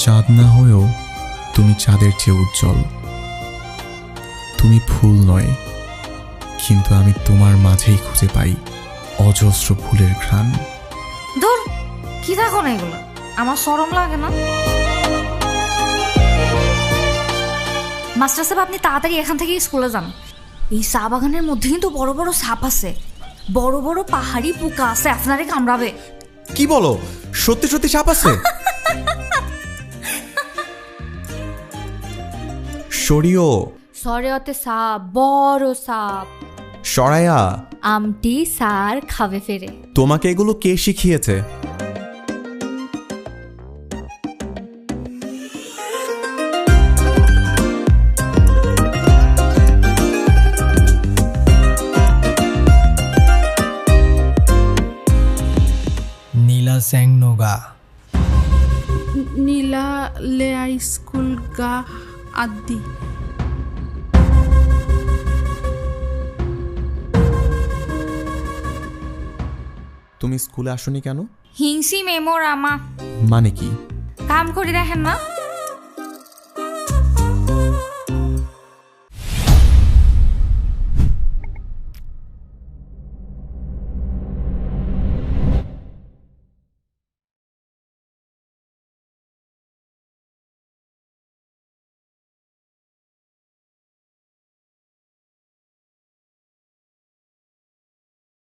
চাঁদ না হয়েও তুমি চাঁদের চেয়ে উজ্জ্বল। তুমি ফুল নয়, কিন্তু আমি তোমার মাঝেই খুঁজে পাই অজস্র ফুলের ঘ্রাণ। ধুর, কি দেখো না এগুলো, আমার শরম লাগে না? মাস্টার সাহেব, আপনি তাড়াতাড়ি এখান থেকে স্কুলে যান। এই চা বাগানের মধ্যে কিন্তু বড় বড় সাপ আছে, বড় বড় পাহাড়ি পোকা আছে, আপনারে কামড়াবে। কি বলো, সত্যি সত্যি সাপ আছে? সরিও। সরেয়তে সাপ, বড় সাপ। সরায়া, আমটি সার খাবে ফেরে। তোমাকে এগুলো কে শিখিয়েছে? নীলা স্যাংনোগা নীলা লেয়া স্কুল গা আদি। তুমি স্কুলে আসোনি কেন? হিংসি মেমোর আমা মানে কি? কাম করে দেখেন না?